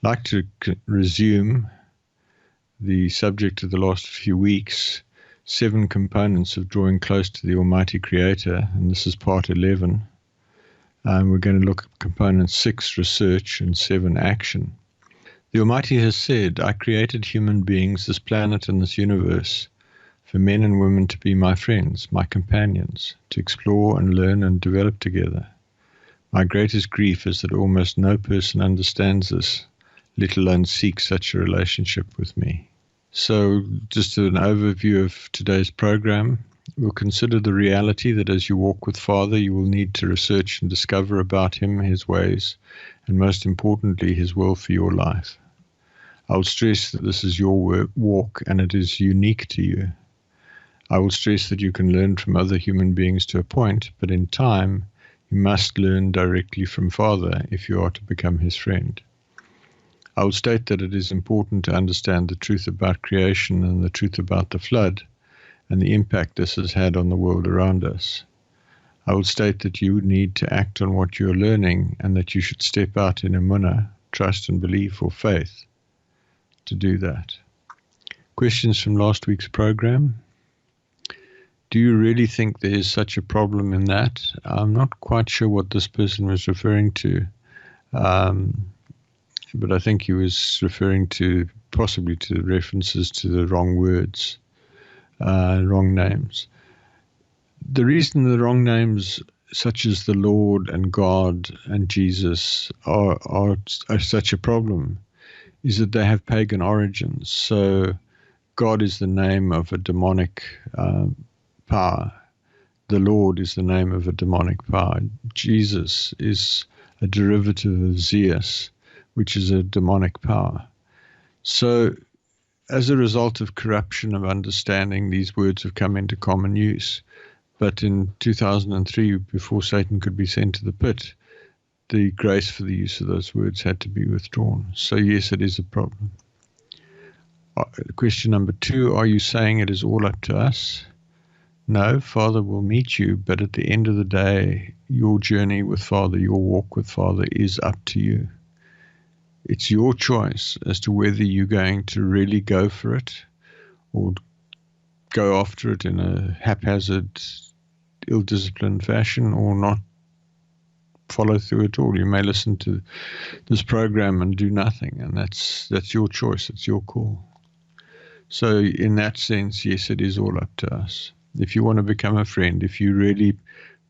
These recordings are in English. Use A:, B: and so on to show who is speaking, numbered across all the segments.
A: like to resume the subject of the last few weeks, 7 components of drawing close to the Almighty Creator, and this is part 11. We're going to look at component 6, research, and 7, action. The Almighty has said, I created human beings, this planet and this universe, for men and women to be my friends, my companions, to explore and learn and develop together. My greatest grief is that almost no person understands this, let alone seeks such a relationship with me. So, just an overview of today's program. We'll consider the reality that as you walk with Father, you will need to research and discover about Him, His ways, and most importantly, His will for your life. I will stress that this is your walk and it is unique to you. I will stress that you can learn from other human beings to a point, but in time, you must learn directly from Father if you are to become His friend. I will state that it is important to understand the truth about creation and the truth about the flood and the impact this has had on the world around us. I will state that you need to act on what you are learning and that you should step out in emunah, trust and belief or faith to do that. Questions from last week's program. Do you really think there is such a problem in that? I'm not quite sure what this person was referring to. But I think he was referring to possibly to references to the wrong words, wrong names. The reason the wrong names, such as the Lord and God and Jesus, are such a problem is that they have pagan origins. So God is the name of a demonic power. The Lord is the name of a demonic power. Jesus is a derivative of Zeus, which is a demonic power. So, as a result of corruption of understanding, these words have come into common use. But in 2003, before Satan could be sent to the pit, the grace for the use of those words had to be withdrawn. So yes, it is a problem. Question number 2, are you saying it is all up to us? No, Father will meet you, but at the end of the day, your journey with Father, your walk with Father is up to you. It's your choice as to whether you're going to really go for it or go after it in a haphazard, ill-disciplined fashion or not follow through at all. You may listen to this program and do nothing, and that's your choice. It's your call. So in that sense, yes, it is all up to us. If you want to become a friend, if you really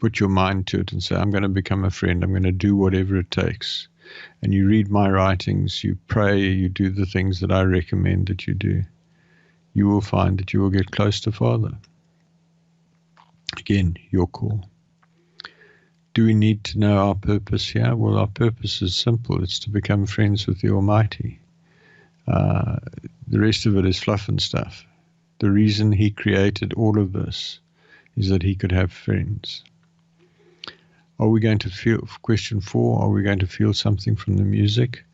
A: put your mind to it and say, I'm going to become a friend, I'm going to do whatever it takes, and you read my writings, you pray, you do the things that I recommend that you do, you will find that you will get close to Father. Again, your call. Do we need to know our purpose here? Well, our purpose is simple. It's to become friends with the Almighty. The rest of it is fluff and stuff. The reason He created all of this is that He could have friends. Are we going to feel, question 4, are we going to feel something from the music?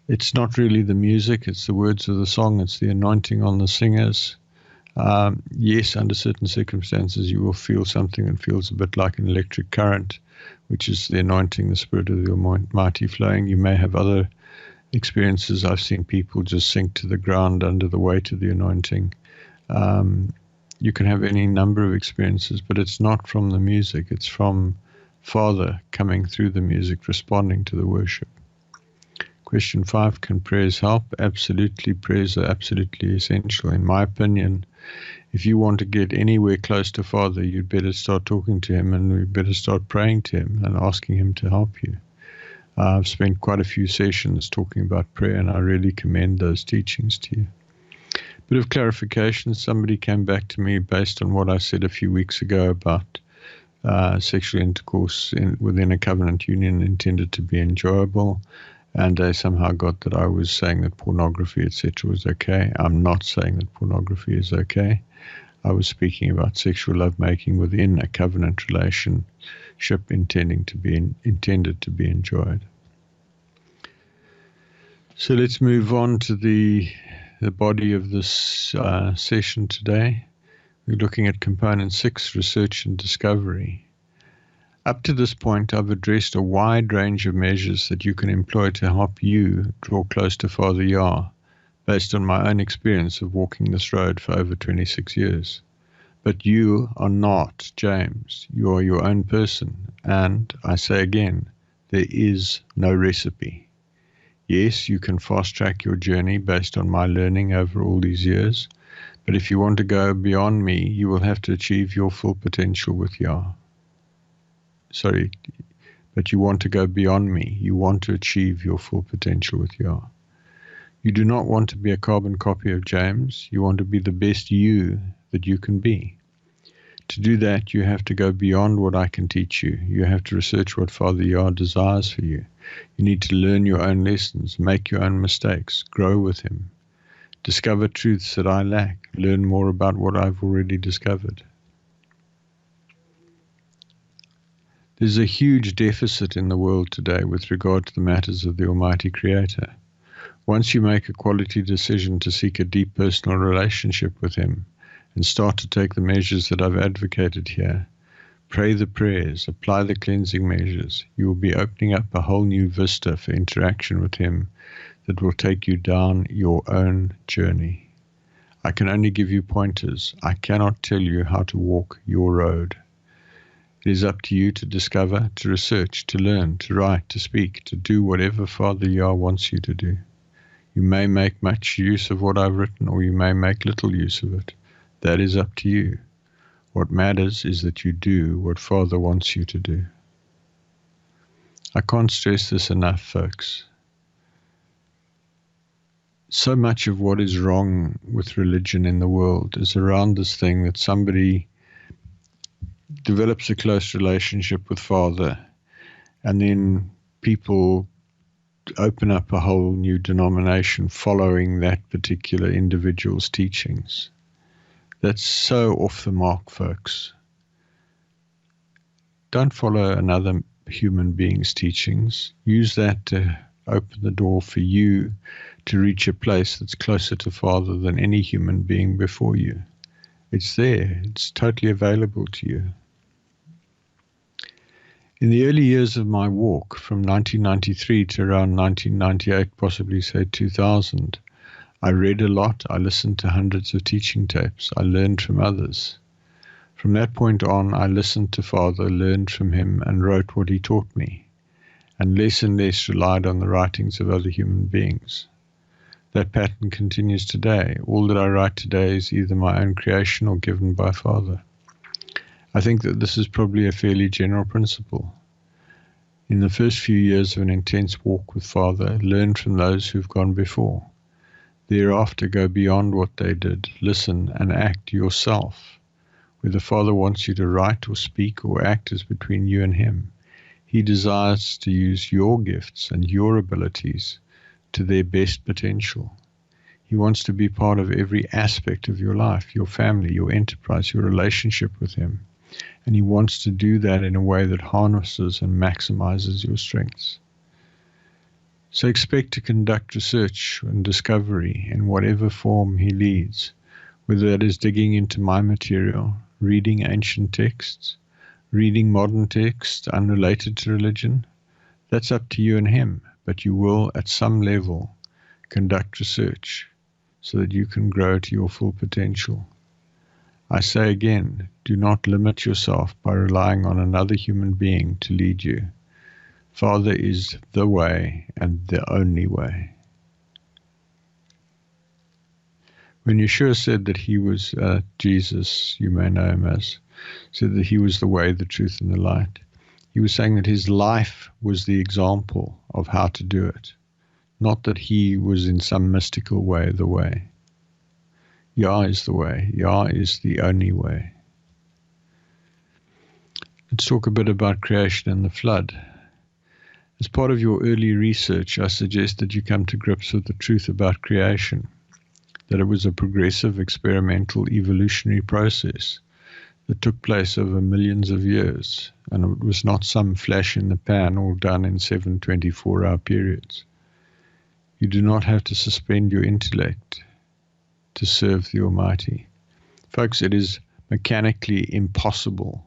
A: It's not really the music, it's the words of the song, it's the anointing on the singers. Yes, under certain circumstances you will feel something that feels a bit like an electric current, which is the anointing, the Spirit of the Almighty flowing. You may have other experiences. I've seen people just sink to the ground under the weight of the anointing. You can have any number of experiences, but it's not from the music, it's from Father coming through the music, responding to the worship. Question 5, can prayers help? Absolutely, prayers are absolutely essential. In my opinion, if you want to get anywhere close to Father, you'd better start talking to Him, and you'd better start praying to Him and asking Him to help you. I've spent quite a few sessions talking about prayer, and I really commend those teachings to you. Bit of clarification, somebody came back to me based on what I said a few weeks ago about sexual intercourse within a covenant union intended to be enjoyable, and they somehow got that I was saying that pornography, etc. was okay. I'm not saying that pornography is okay. I was speaking about sexual lovemaking within a covenant relationship intended to be enjoyed. So let's move on to the body of this session today. We're looking at component 6, research and discovery. Up to this point, I've addressed a wide range of measures that you can employ to help you draw close to Father Yah, based on my own experience of walking this road for over 26 years. But you are not James. You are your own person. And I say again, there is no recipe. Yes, you can fast-track your journey based on my learning over all these years, but if you want to go beyond me, you will have to achieve your full potential with Yah. But you want to go beyond me. You want to achieve your full potential with Yah. You do not want to be a carbon copy of James. You want to be the best you that you can be. To do that, you have to go beyond what I can teach you. You have to research what Father Yah desires for you. You need to learn your own lessons, make your own mistakes, grow with him, discover truths that I lack, learn more about what I've already discovered. There's a huge deficit in the world today with regard to the matters of the Almighty Creator. Once you make a quality decision to seek a deep personal relationship with him and start to take the measures that I've advocated here, pray the prayers, apply the cleansing measures, you will be opening up a whole new vista for interaction with him that will take you down your own journey. I can only give you pointers. I cannot tell you how to walk your road. It is up to you to discover, to research, to learn, to write, to speak, to do whatever Father Yah wants you to do. You may make much use of what I've written, or you may make little use of it. That is up to you. What matters is that you do what Father wants you to do. I can't stress this enough, folks. So much of what is wrong with religion in the world is around this thing that somebody develops a close relationship with Father, and then people open up a whole new denomination following that particular individual's teachings. That's so off the mark, folks. Don't follow another human being's teachings. Use that to open the door for you to reach a place that's closer to Father than any human being before you. It's there. It's totally available to you. In the early years of my walk, from 1993 to around 1998, possibly say 2000, I read a lot, I listened to hundreds of teaching tapes, I learned from others. From that point on, I listened to Father, learned from him, and wrote what he taught me, and less relied on the writings of other human beings. That pattern continues today. All that I write today is either my own creation or given by Father. I think that this is probably a fairly general principle. In the first few years of an intense walk with Father, learn from those who've gone before. Thereafter, go beyond what they did. Listen and act yourself. Whether Father wants you to write or speak or act is between you and him. He desires to use your gifts and your abilities to their best potential. He wants to be part of every aspect of your life, your family, your enterprise, your relationship with him. And he wants to do that in a way that harnesses and maximizes your strengths. So expect to conduct research and discovery in whatever form he leads, whether that is digging into my material, reading ancient texts, reading modern texts unrelated to religion. That's up to you and him, but you will, at some level, conduct research so that you can grow to your full potential. I say again, do not limit yourself by relying on another human being to lead you. Father is the way and the only way. When Yeshua said that he was Jesus, you may know him as, said that he was the way, the truth, and the light, he was saying that his life was the example of how to do it, not that he was in some mystical way the way. Yah is the way. Yah is the only way. Let's talk a bit about creation and the flood. As part of your early research, I suggest that you come to grips with the truth about creation, that it was a progressive, experimental, evolutionary process that took place over millions of years, and it was not some flash in the pan all done in 7 24-hour periods. You do not have to suspend your intellect to serve the Almighty. Folks, it is mechanically impossible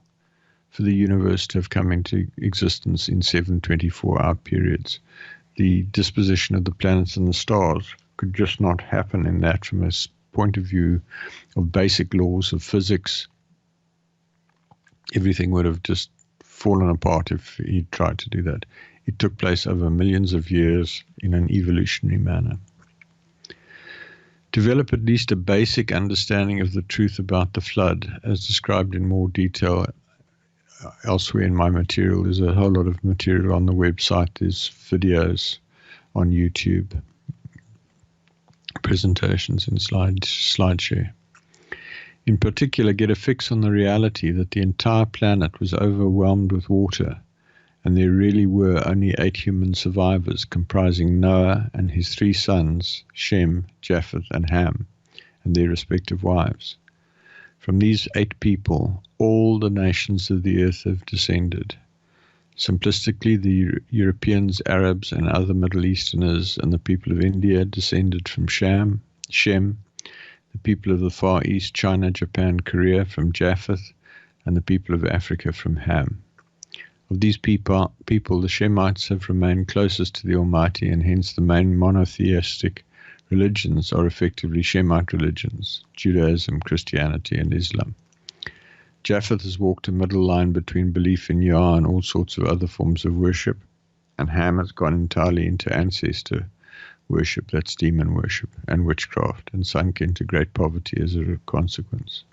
A: for the universe to have come into existence in 7 24-hour periods. The disposition of the planets and the stars could just not happen in that from a point of view of basic laws of physics. Everything would have just fallen apart if he tried to do that. It took place over millions of years in an evolutionary manner. Develop at least a basic understanding of the truth about the flood, as described in more detail elsewhere in my material. There's a whole lot of material on the website. There's videos on YouTube, presentations in SlideShare. In particular, get a fix on the reality that the entire planet was overwhelmed with water, and there really were only 8 human survivors, comprising Noah and his 3 sons, Shem, Japheth, and Ham, and their respective wives. From these 8 people, all the nations of the earth have descended. Simplistically, the Europeans, Arabs, and other Middle Easterners and the people of India descended from Shem, the people of the Far East, China, Japan, Korea, from Japheth, and the people of Africa from Ham. Of these people, the Shemites have remained closest to the Almighty, and hence the main monotheistic religions are effectively Shemite religions: Judaism, Christianity, and Islam. Japheth has walked a middle line between belief in Yah and all sorts of other forms of worship, and Ham has gone entirely into ancestor worship, that's demon worship, and witchcraft, and sunk into great poverty as a consequence.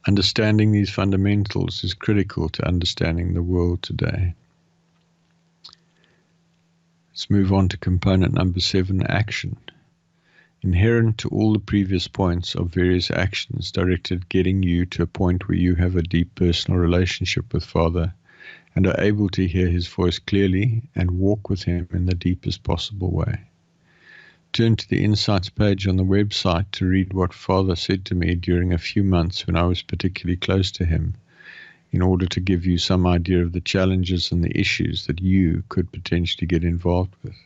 A: Understanding these fundamentals is critical to understanding the world today. Let's move on to component number 7, action. Inherent to all the previous points are various actions directed at getting you to a point where you have a deep personal relationship with Father and are able to hear his voice clearly and walk with him in the deepest possible way. Turn to the Insights page on the website to read what Father said to me during a few months when I was particularly close to him, in order to give you some idea of the challenges and the issues that you could potentially get involved with.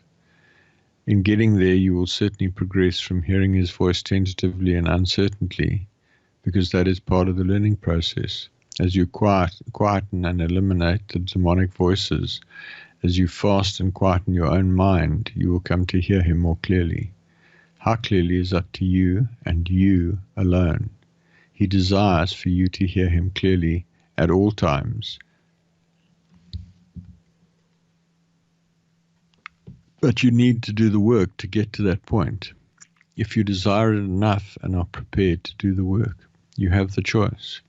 A: In getting there, you will certainly progress from hearing his voice tentatively and uncertainly, because that is part of the learning process. As you quieten and eliminate the demonic voices, as you fast and quieten your own mind, you will come to hear him more clearly. How clearly is up to you and you alone. He desires for you to hear him clearly at all times. But you need to do the work to get to that point. If you desire it enough and are prepared to do the work, you have the choice.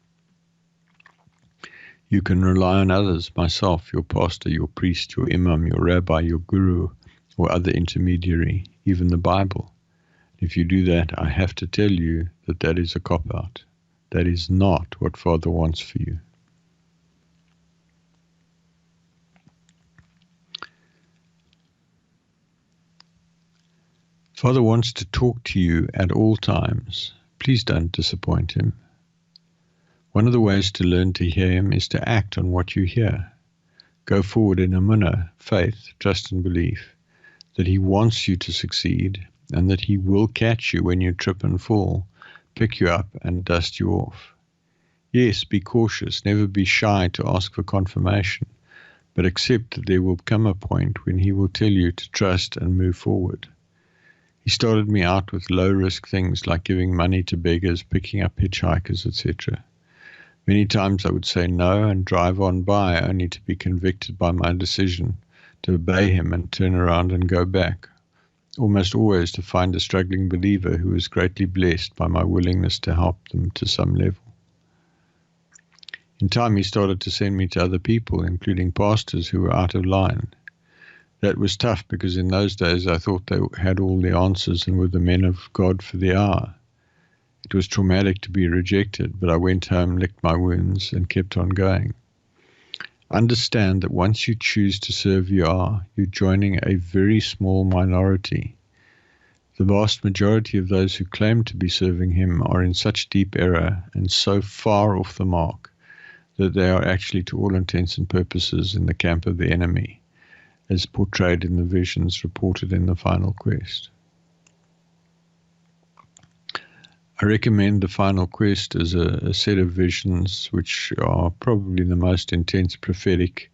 A: You can rely on others, myself, your pastor, your priest, your imam, your rabbi, your guru, or other intermediary, even the Bible. If you do that, I have to tell you that that is a cop-out. That is not what Father wants for you. Father wants to talk to you at all times. Please don't disappoint him. One of the ways to learn to hear him is to act on what you hear. Go forward in emunah, faith, trust and belief, that he wants you to succeed and that he will catch you when you trip and fall, pick you up and dust you off. Yes, be cautious, never be shy to ask for confirmation, but accept that there will come a point when he will tell you to trust and move forward. He started me out with low-risk things like giving money to beggars, picking up hitchhikers, etc. Many times I would say no and drive on by, only to be convicted by my decision to obey him and turn around and go back. Almost always to find a struggling believer who was greatly blessed by my willingness to help them to some level. In time, he started to send me to other people, including pastors who were out of line. That was tough because in those days I thought they had all the answers and were the men of God for the hour. It was traumatic to be rejected, but I went home, licked my wounds, and kept on going. Understand that once you choose to serve Yah, you're joining a very small minority. The vast majority of those who claim to be serving him are in such deep error and so far off the mark that they are actually, to all intents and purposes, in the camp of the enemy, as portrayed in the visions reported in the Final Quest. I recommend The Final Quest as a set of visions which are probably the most intense prophetic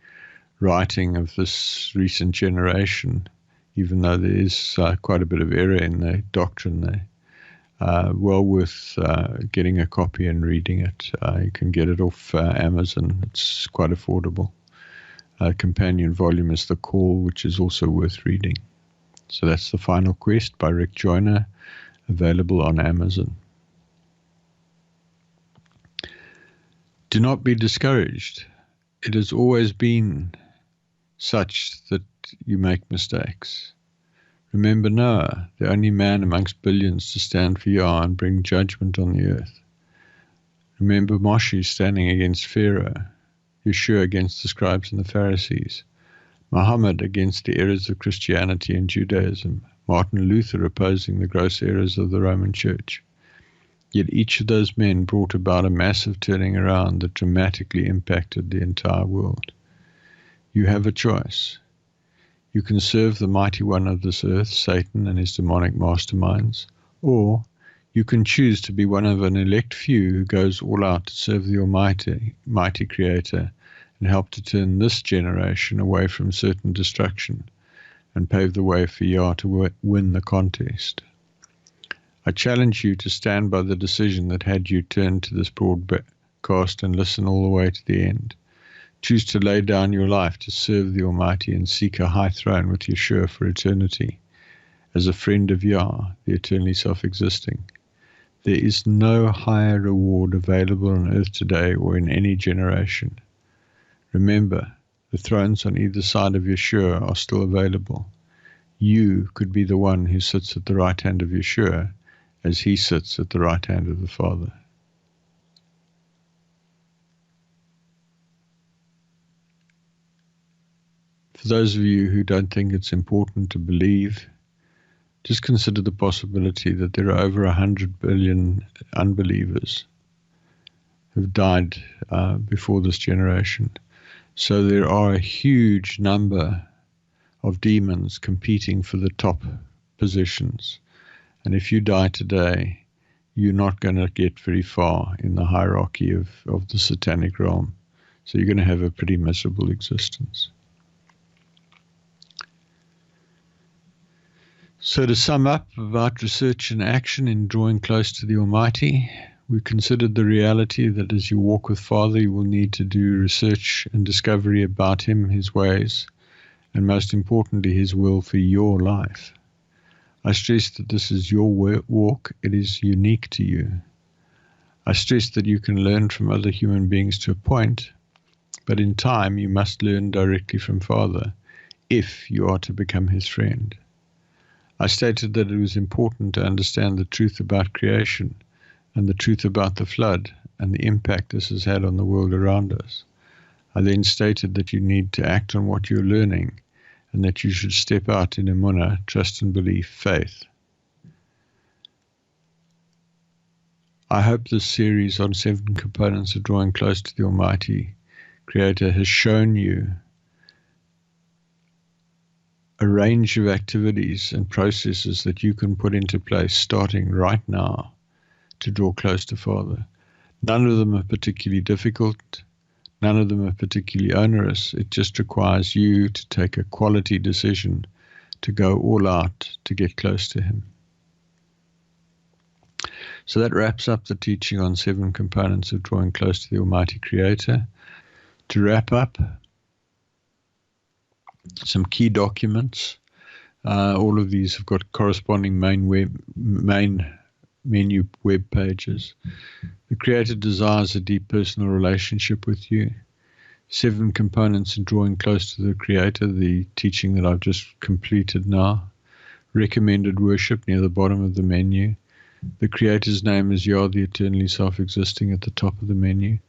A: writing of this recent generation, even though there is quite a bit of error in the doctrine there. Well worth getting a copy and reading it. You can get it off Amazon. It's quite affordable. Companion volume is The Call, which is also worth reading. So that's The Final Quest by Rick Joyner, available on Amazon. Do not be discouraged. It has always been such that you make mistakes. Remember Noah, the only man amongst billions to stand for Yah and bring judgment on the earth. Remember Moshe standing against Pharaoh, Yeshua against the scribes and the Pharisees, Muhammad against the errors of Christianity and Judaism, Martin Luther opposing the gross errors of the Roman Church. Yet each of those men brought about a massive turning around that dramatically impacted the entire world. You have a choice. You can serve the mighty one of this earth, Satan and his demonic masterminds, or you can choose to be one of an elect few who goes all out to serve the mighty Creator and help to turn this generation away from certain destruction and pave the way for Yah to win the contest. I challenge you to stand by the decision that had you turn to this broadcast and listen all the way to the end. Choose to lay down your life to serve the Almighty and seek a high throne with Yeshua for eternity, as a friend of Yah, the eternally self-existing. There is no higher reward available on earth today or in any generation. Remember, the thrones on either side of Yeshua are still available. You could be the one who sits at the right hand of Yeshua, as he sits at the right hand of the Father. For those of you who don't think it's important to believe, just consider the possibility that there are over 100 billion unbelievers who've died before this generation. So there are a huge number of demons competing for the top positions. And if you die today, you're not going to get very far in the hierarchy of the satanic realm. So you're going to have a pretty miserable existence. So to sum up about research and action in drawing close to the Almighty, we considered the reality that as you walk with Father, you will need to do research and discovery about Him, His ways, and most importantly, His will for your life. I stress that this is your walk. It is unique to you. I stress that you can learn from other human beings to a point, but in time you must learn directly from Father if you are to become His friend. I stated that it was important to understand the truth about creation and the truth about the flood and the impact this has had on the world around us. I then stated that you need to act on what you're learning and that you should step out in emunah, trust and belief, faith. I hope this series on 7 components of drawing close to the Almighty Creator has shown you a range of activities and processes that you can put into place starting right now to draw close to Father. None of them are particularly difficult. None of them are particularly onerous. It just requires you to take a quality decision to go all out to get close to Him. So that wraps up the teaching on 7 components of drawing close to the Almighty Creator. To wrap up, some key documents. All of these have got corresponding main menu web pages. The Creator desires a deep personal relationship with you. 7 components in drawing close to the Creator, the teaching that I've just completed now. Recommended worship near the bottom of the menu. The Creator's name is Yah, the eternally self-existing, at the top of the menu.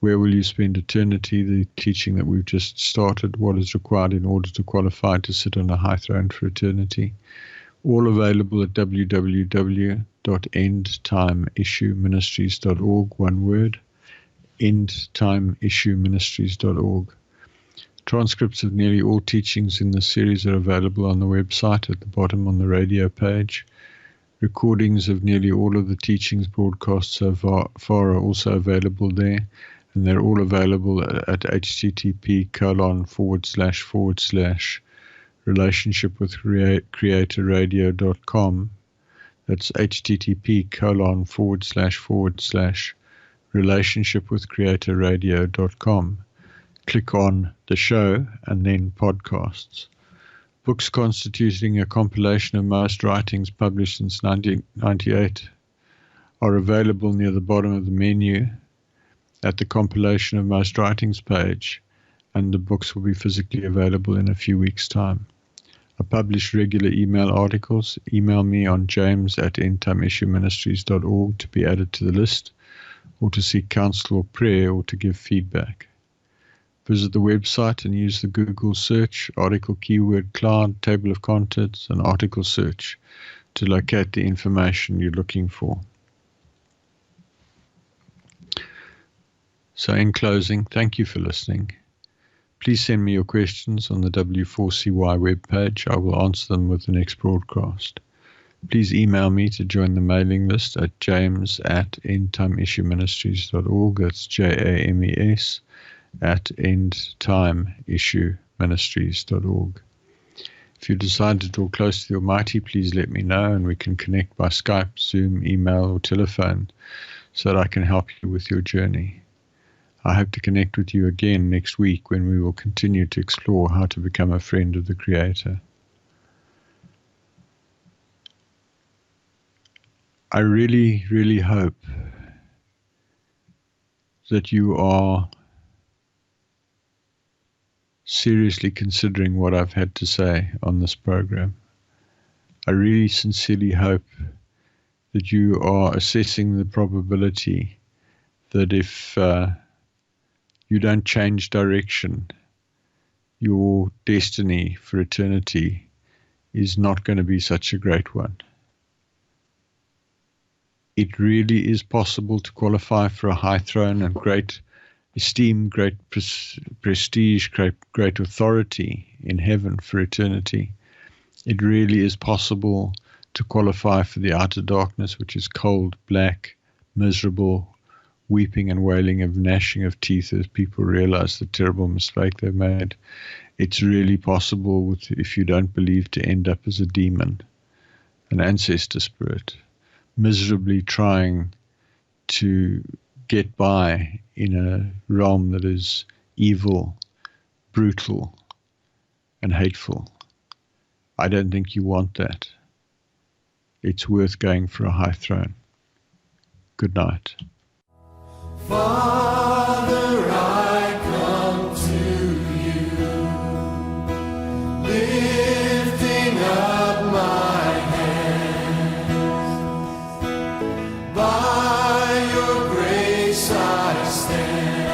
A: Where will you spend eternity? The teaching that we've just started. What is required in order to qualify to sit on a high throne for eternity? All available at www.endtimeissueministries.org. One word. endtimeissueministries.org. Transcripts of nearly all teachings in this series are available on the website at the bottom on the radio page. Recordings of nearly all of the teachings broadcast so far are also available there, and they're all available at http://relationshipwithcreatorradio.com. That's http://relationshipwithcreatorradio.com. Click on the show and then podcasts. Books constituting a compilation of most writings published since 1998 are available near the bottom of the menu at the compilation of most writings page, and the books will be physically available in a few weeks' time. I publish regular email articles. Email me on james@endtimeissueministries.org to be added to the list, or to seek counsel or prayer, or to give feedback. Visit the website and use the Google search, article keyword cloud, table of contents, and article search to locate the information you're looking for. So in closing, thank you for listening. Please send me your questions on the W4CY webpage. I will answer them with the next broadcast. Please email me to join the mailing list at james@endtimeissueministries.org. That's JAMES @endtimeissueministries.org. If you decide to draw close to the Almighty, please let me know, and we can connect by Skype, Zoom, email, or telephone so that I can help you with your journey. I hope to connect with you again next week when we will continue to explore how to become a friend of the Creator. I really, really hope that you are seriously considering what I've had to say on this program. I really sincerely hope that you are assessing the probability that if you don't change direction, your destiny for eternity is not going to be such a great one. It really is possible to qualify for a high throne and great esteem, great prestige, great authority in heaven for eternity. It really is possible to qualify for the outer darkness, which is cold, black, miserable, weeping and wailing of gnashing of teeth as people realize the terrible mistake they've made. It's really possible, if you don't believe, to end up as a demon, an ancestor spirit, miserably trying to get by in a realm that is evil, brutal, and hateful. I don't think you want that. It's worth going for a high throne. Good night.
B: Father, I come to you, lifting up my hands. By your grace I stand.